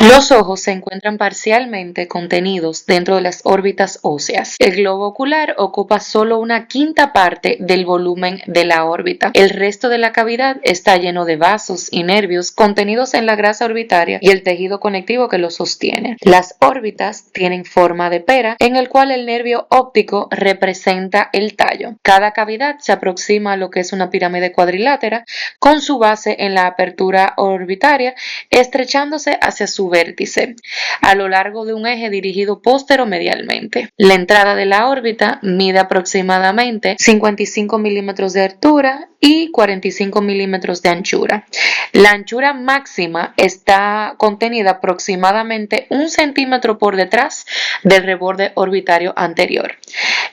Los ojos se encuentran parcialmente contenidos dentro de las órbitas óseas. El globo ocular ocupa solo una quinta parte del volumen de la órbita. El resto de la cavidad está lleno de vasos y nervios contenidos en la grasa orbitaria y el tejido conectivo que los sostiene. Las órbitas tienen forma de pera, en el cual el nervio óptico representa el tallo. Cada cavidad se aproxima a lo que es una pirámide cuadrilátera, con su base en la apertura orbitaria, estrechándose hacia su vértice, a lo largo de un eje dirigido posteromedialmente. La entrada de la órbita mide aproximadamente 55 milímetros de altura y 45 milímetros de anchura. La anchura máxima está contenida aproximadamente 1 centímetro por detrás del reborde orbitario anterior.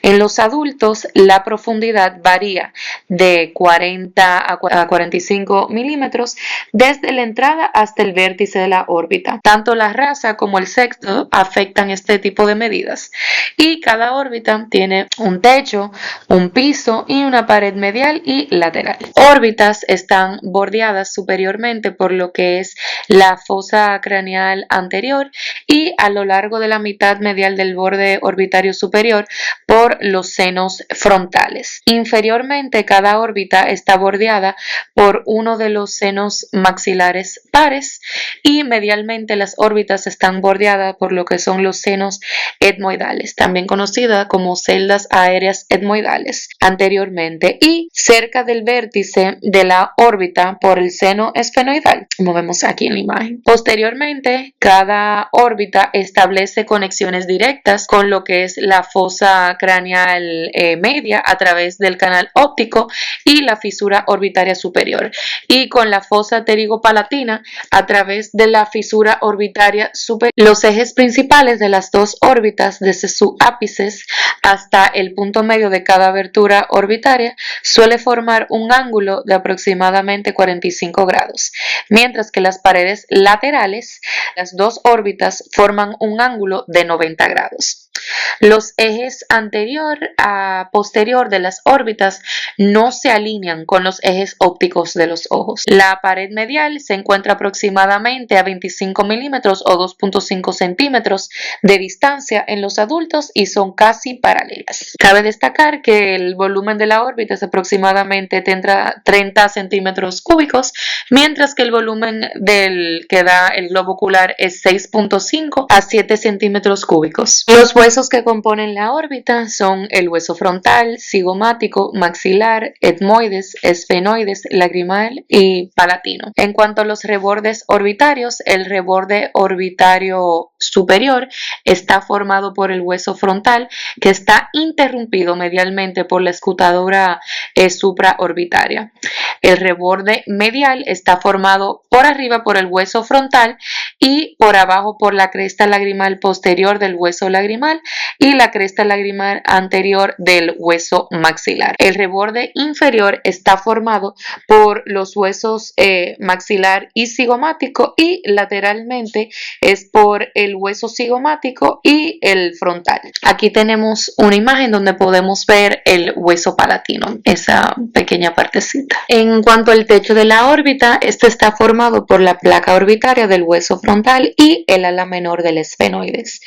En los adultos, la profundidad varía de 40 a 45 milímetros desde la entrada hasta el vértice de la órbita. Tanto la raza como el sexo afectan este tipo de medidas, y cada órbita tiene un techo, un piso y una pared medial y lateral. Órbitas están bordeadas superiormente por lo que es la fosa craneal anterior y a lo largo de la mitad medial del borde orbitario superior por los senos frontales. Inferiormente, cada órbita está bordeada por uno de los senos maxilares pares, y medialmente las órbitas están bordeadas por lo que son los senos etmoidales, también conocida como celdas aéreas etmoidales anteriormente, y cerca del vértice de la órbita por el seno esfenoidal, como vemos aquí en la imagen. Posteriormente, cada órbita establece conexiones directas con lo que es la fosa craneal media a través del canal óptico y la fisura orbitaria superior, y con la fosa pterigopalatina a través de la fisura orbitaria superior. Los ejes principales de las dos órbitas, desde sus ápices hasta el punto medio de cada abertura orbitaria, suele formar un ángulo de aproximadamente 45 grados, mientras que las paredes laterales, las dos órbitas, forman un ángulo de 90 grados. Los ejes anterior a posterior de las órbitas no se alinean con los ejes ópticos de los ojos. La pared medial se encuentra aproximadamente a 25 milímetros o 2.5 centímetros de distancia en los adultos y son casi paralelas. Cabe destacar que el volumen de la órbita es aproximadamente 30 centímetros cúbicos, mientras que el volumen del que da el globo ocular es 6.5 a 7 centímetros cúbicos. Los huesos que componen la órbita son el hueso frontal, cigomático, maxilar, etmoides, esfenoides, lagrimal y palatino. En cuanto a los rebordes orbitarios, el reborde orbitario superior está formado por el hueso frontal, que está interrumpido medialmente por la escutadura supraorbitaria. El reborde medial está formado por arriba por el hueso frontal y por abajo por la cresta lagrimal posterior del hueso lagrimal y la cresta lagrimal anterior del hueso maxilar. El reborde inferior está formado por los huesos maxilar y cigomático, y lateralmente es por el hueso cigomático y el frontal. Aquí tenemos una imagen donde podemos ver el hueso palatino, esa pequeña partecita. En cuanto al techo de la órbita, este está formado por la placa orbitaria del hueso frontal y el ala menor del esfenoides.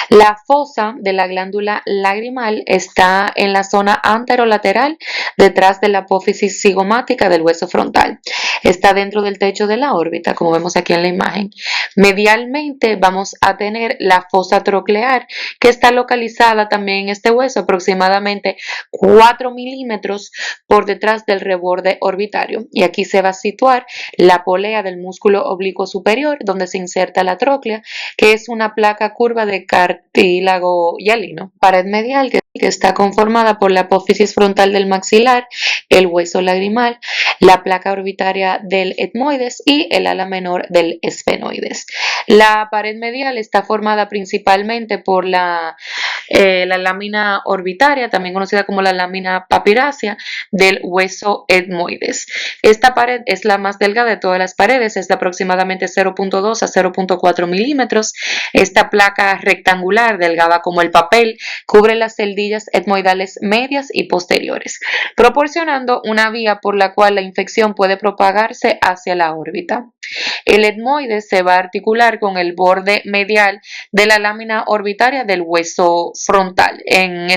La fosa de la glándula lagrimal está en la zona anterolateral, detrás de la apófisis cigomática del hueso frontal. Está dentro del techo de la órbita, como vemos aquí en la imagen. Medialmente vamos a tener la fosa troclear, que está localizada también en este hueso, aproximadamente 4 milímetros por detrás del reborde orbitario. Y aquí se va a situar la polea del músculo oblicuo superior, donde se inserta la tróclea, que es una placa curva de cartílago hialino. Pared medial, que está conformada por la apófisis frontal del maxilar, el hueso lagrimal, la placa orbitaria del etmoides y el ala menor del esfenoides. La pared medial está formada principalmente por la la lámina orbitaria, también conocida como la lámina papirácea del hueso etmoides. Esta pared es la más delgada de todas las paredes, es de aproximadamente 0.2 a 0.4 milímetros. Esta placa rectangular, delgada como el papel, cubre las celdillas etmoidales medias y posteriores, proporcionando una vía por la cual la infección puede propagarse hacia la órbita. El etmoides se va a articular con el borde medial de la lámina orbitaria del hueso frontal en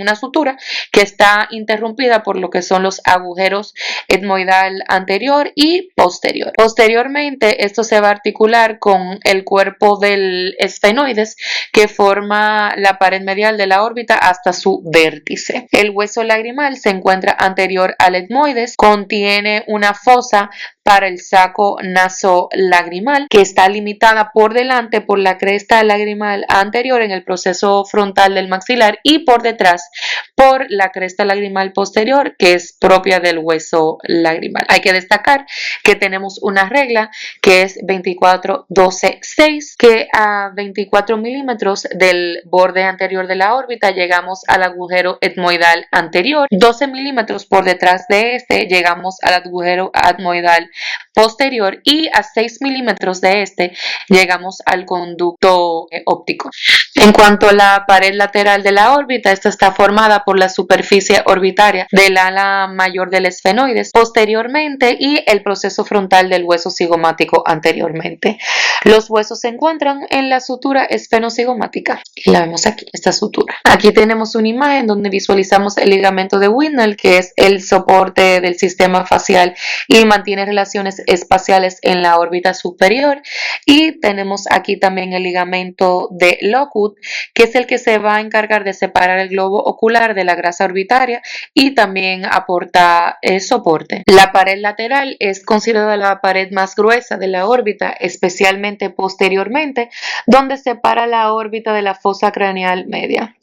una sutura que está interrumpida por lo que son los agujeros etmoidal anterior y posterior. Posteriormente, esto se va a articular con el cuerpo del esfenoides que forma la pared medial de la órbita hasta su vértice. El hueso lagrimal se encuentra anterior al etmoides, contiene una fosa para el saco nasolagrimal que está limitada por delante por la cresta lagrimal anterior en el proceso frontal del maxilar y por detrás por la cresta lagrimal posterior que es propia del hueso lagrimal. Hay que destacar que tenemos una regla que es 24-12-6, que a 24 milímetros del borde anterior de la órbita llegamos al agujero etmoidal anterior, 12 milímetros por detrás de este llegamos al agujero etmoidal posterior y a 6 milímetros de este llegamos al conducto óptico. En cuanto a la pared lateral de la órbita, esta está formada por la superficie orbitaria del ala mayor del esfenoides posteriormente y el proceso frontal del hueso cigomático anteriormente. Los huesos se encuentran en la sutura esfenocigomática y la vemos aquí, esta sutura. Aquí tenemos una imagen donde visualizamos el ligamento de Whitnell, que es el soporte del sistema facial y mantiene relaciones espaciales en la órbita superior, y tenemos aquí también el ligamento de Lockwood, que es el que se va a encargar de separar el globo ocular de la grasa orbitaria y también aporta soporte. La pared lateral es considerada la pared más gruesa de la órbita, especialmente posteriormente, donde separa la órbita de la fosa craneal media.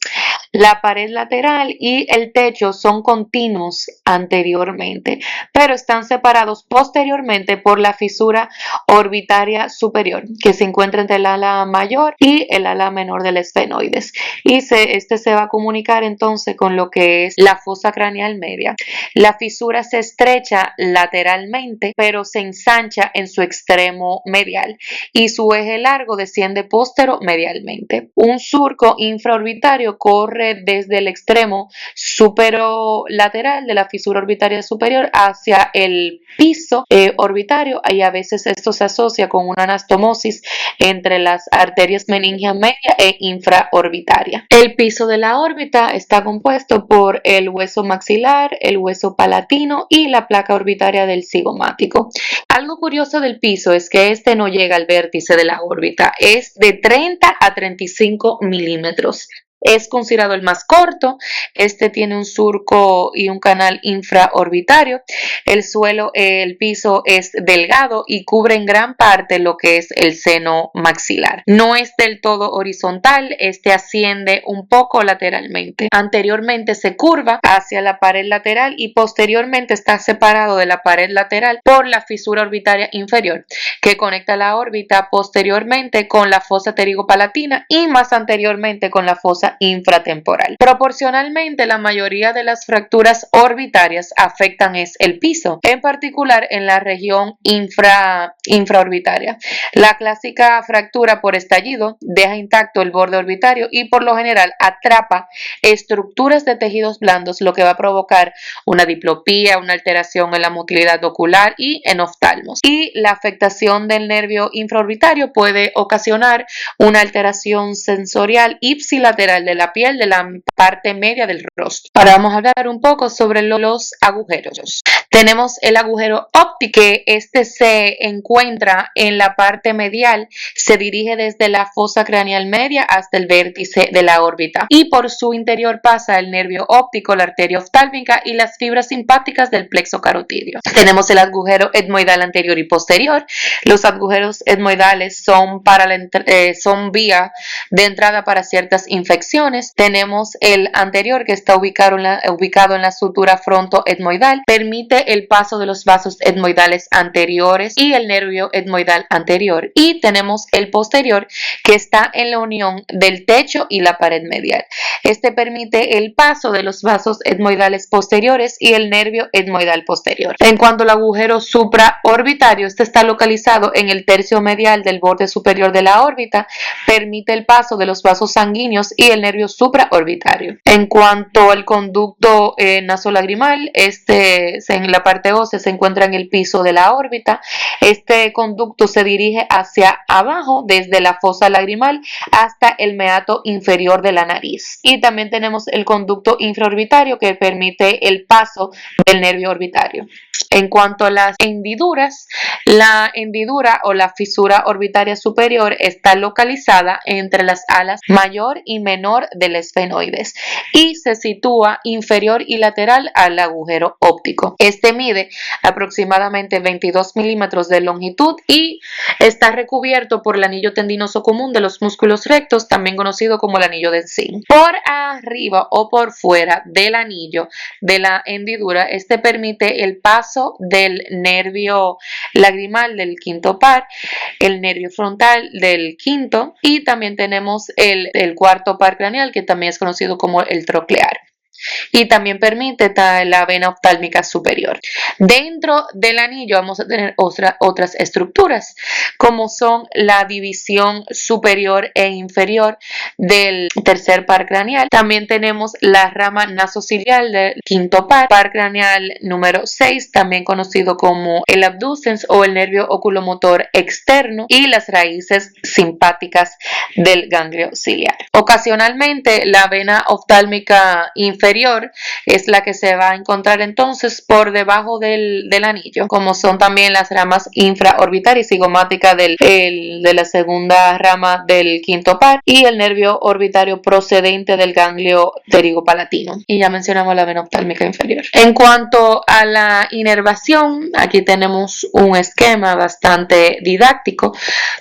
La pared lateral y el techo son continuos anteriormente, pero están separados posteriormente por la fisura orbitaria superior, que se encuentra entre el ala mayor y el ala menor del esfenoides. Y este se va a comunicar entonces con lo que es la fosa craneal media. La fisura se estrecha lateralmente, pero se ensancha en su extremo medial y su eje largo desciende posteromedialmente. Un surco infraorbitario corre desde el extremo superolateral de la fisura orbitaria superior hacia el piso orbitario, y a veces esto se asocia con una anastomosis entre las arterias meningia media e infraorbitaria. El piso de la órbita está compuesto por el hueso maxilar, el hueso palatino y la placa orbitaria del cigomático. Algo curioso del piso es que este no llega al vértice de la órbita, es de 30 a 35 milímetros. Es considerado el más corto. Este tiene un surco y un canal infraorbitario. El piso es delgado y cubre en gran parte lo que es el seno maxilar. No es del todo horizontal, este asciende un poco lateralmente. Anteriormente se curva hacia la pared lateral y posteriormente está separado de la pared lateral por la fisura orbitaria inferior, que conecta la órbita posteriormente con la fosa pterigopalatina y más anteriormente con la fosa infratemporal. Proporcionalmente, la mayoría de las fracturas orbitarias afectan el piso, en particular en la región infraorbitaria. La clásica fractura por estallido deja intacto el borde orbitario y por lo general atrapa estructuras de tejidos blandos, lo que va a provocar una diplopía, una alteración en la motilidad ocular y en oftalmos. Y la afectación del nervio infraorbitario puede ocasionar una alteración sensorial ipsilateral de la piel de la parte media del rostro. Ahora vamos a hablar un poco sobre los agujeros. Tenemos el agujero óptico, que este se encuentra en la parte medial, se dirige desde la fosa craneal media hasta el vértice de la órbita y por su interior pasa el nervio óptico, la arteria oftálmica y las fibras simpáticas del plexo carotídeo. Tenemos el agujero etmoidal anterior y posterior. Los agujeros etmoidales son vía de entrada para ciertas infecciones. Tenemos el anterior, que está ubicado en la sutura frontoetmoidal, permite el paso de los vasos etmoidales anteriores y el nervio etmoidal anterior, y tenemos el posterior que está en la unión del techo y la pared medial. Este permite el paso de los vasos etmoidales posteriores y el nervio etmoidal posterior. En cuanto al agujero supraorbitario, este está localizado en el tercio medial del borde superior de la órbita, permite el paso de los vasos sanguíneos y el nervio supraorbitario. En cuanto al conducto nasolagrimal, este en la parte ósea se encuentra en el piso de la órbita. Este conducto se dirige hacia abajo desde la fosa lagrimal hasta el meato inferior de la nariz. Y también tenemos el conducto infraorbitario que permite el paso del nervio orbitario. En cuanto a las hendiduras, la hendidura o la fisura orbitaria superior está localizada entre las alas mayor y menor del esfenoides y se sitúa inferior y lateral al agujero óptico. Este mide aproximadamente 22 milímetros de longitud y está recubierto por el anillo tendinoso común de los músculos rectos, también conocido como el anillo de Zinc. Por arriba o por fuera del anillo de la hendidura, este permite el paso del nervio lagrimal del quinto par, el nervio frontal del quinto, y también tenemos el cuarto par craneal, que también es conocido como el troclear. Y también permite la vena oftálmica superior. Dentro del anillo vamos a tener otras estructuras, como son la división superior e inferior del tercer par craneal. También tenemos la rama nasociliar del quinto par craneal número 6, también conocido como el abducens o el nervio oculomotor externo, y las raíces simpáticas del ganglio ciliar. Ocasionalmente, la vena oftálmica inferior es la que se va a encontrar entonces por debajo del anillo, como son también las ramas infraorbitaria y cigomática de la segunda rama del quinto par y el nervio orbitario procedente del ganglio pterigopalatino. Y ya mencionamos la vena oftálmica inferior. En cuanto a la inervación, aquí tenemos un esquema bastante didáctico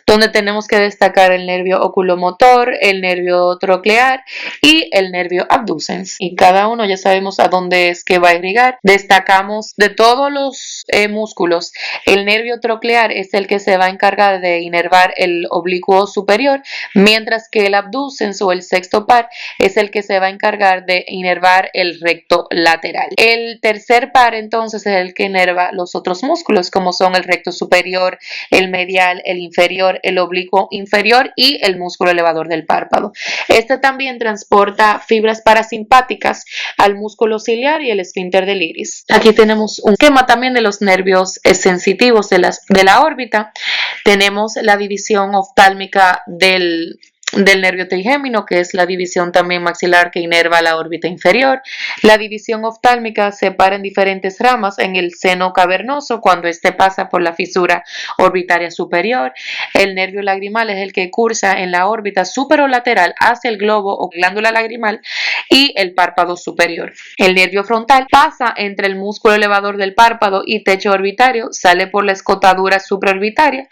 donde tenemos que destacar el nervio oculomotor, el nervio troclear y el nervio abducens. Y cada uno ya sabemos a dónde es que va a irrigar. Destacamos de todos los músculos, el nervio troclear es el que se va a encargar de inervar el oblicuo superior, mientras que el abducens o el sexto par es el que se va a encargar de inervar el recto lateral. El tercer par entonces es el que inerva los otros músculos, como son el recto superior, el medial, el inferior, el oblicuo inferior y el músculo elevador del párpado. Este también transporta fibras parasimpáticas al músculo ciliar y el esfínter del iris. Aquí tenemos un esquema también de los nervios sensitivos de la órbita. Tenemos la división oftálmica del nervio trigémino, que es la división también maxilar que inerva la órbita inferior. La división oftálmica se separa en diferentes ramas en el seno cavernoso cuando éste pasa por la fisura orbitaria superior. El nervio lagrimal es el que cursa en la órbita superolateral hacia el globo o glándula lagrimal y el párpado superior. El nervio frontal pasa entre el músculo elevador del párpado y techo orbitario, sale por la escotadura supraorbitaria.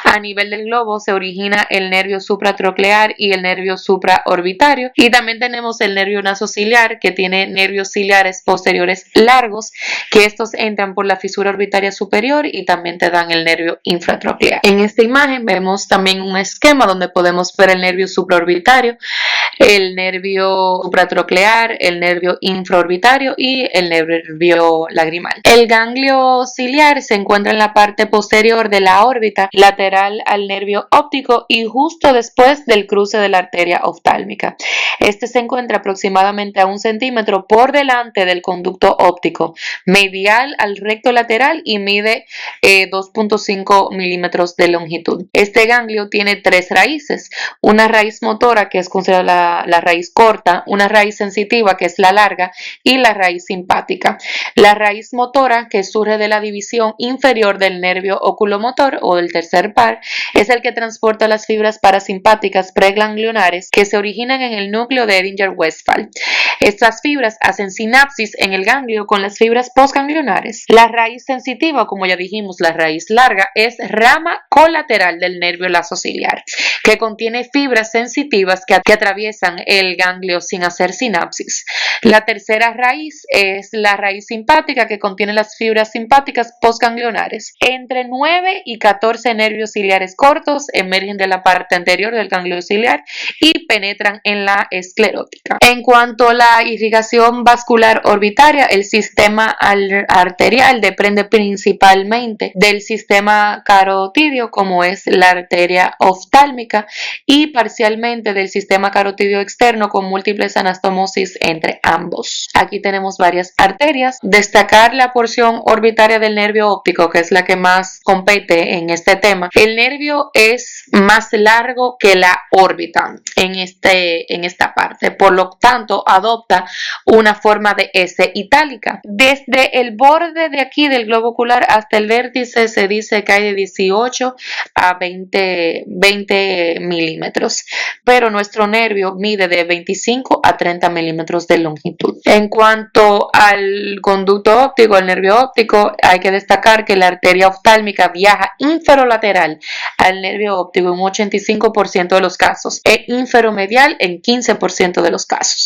A nivel del globo se origina el nervio supratroclear y el nervio supraorbitario, y también tenemos el nervio nasociliar que tiene nervios ciliares posteriores largos, que estos entran por la fisura orbitaria superior y también te dan el nervio infratroclear. En esta imagen vemos también un esquema donde podemos ver el nervio supraorbitario, el nervio supratroclear, el nervio infraorbitario y el nervio lagrimal. El ganglio ciliar se encuentra en la parte posterior de la órbita, lateral al nervio óptico y justo después del cruce de la arteria oftálmica. Este se encuentra aproximadamente a 1 centímetro por delante del conducto óptico, medial al recto lateral y mide 2.5 milímetros de longitud. Este ganglio tiene 3 raíces, una raíz motora que es considerada la raíz corta, una raíz sensitiva que es la larga y la raíz simpática. La raíz motora, que surge de la división inferior del nervio oculomotor o del tercer par, es el que transporta las fibras parasimpáticas preganglionares que se originan en el núcleo de Edinger-Westphal. Estas fibras hacen sinapsis en el ganglio con las fibras postganglionares. La raíz sensitiva, como ya dijimos, la raíz larga, es rama colateral del nervio nasociliar, que contiene fibras sensitivas que atraviesan el ganglio sin hacer sinapsis. La tercera raíz es la raíz simpática, que contiene las fibras simpáticas postganglionares. Entre 9 y 14 nervios ciliares cortos emergen de la parte anterior del ganglio ciliar y penetran en la esclerótica. En cuanto a la irrigación vascular orbitaria, el sistema arterial depende principalmente del sistema carotidio, como es la arteria oftálmica, y parcialmente del sistema carotidio externo, con múltiples anastomosis entre ambos. Aquí tenemos varias arterias. Destacar la porción orbitaria del nervio óptico, que es la que más compete en este tema. El nervio es más largo que la órbita en esta parte, por lo tanto adopta una forma de S itálica. Desde el borde de aquí del globo ocular hasta el vértice se dice que hay de 18 a 20 milímetros, pero nuestro nervio mide de 25 a 30 milímetros de longitud. En cuanto al conducto óptico, el nervio óptico, hay que destacar que la arteria oftálmica viaja inferolateral al nervio óptico en un 85% de los casos e inferomedial en 15% de los casos.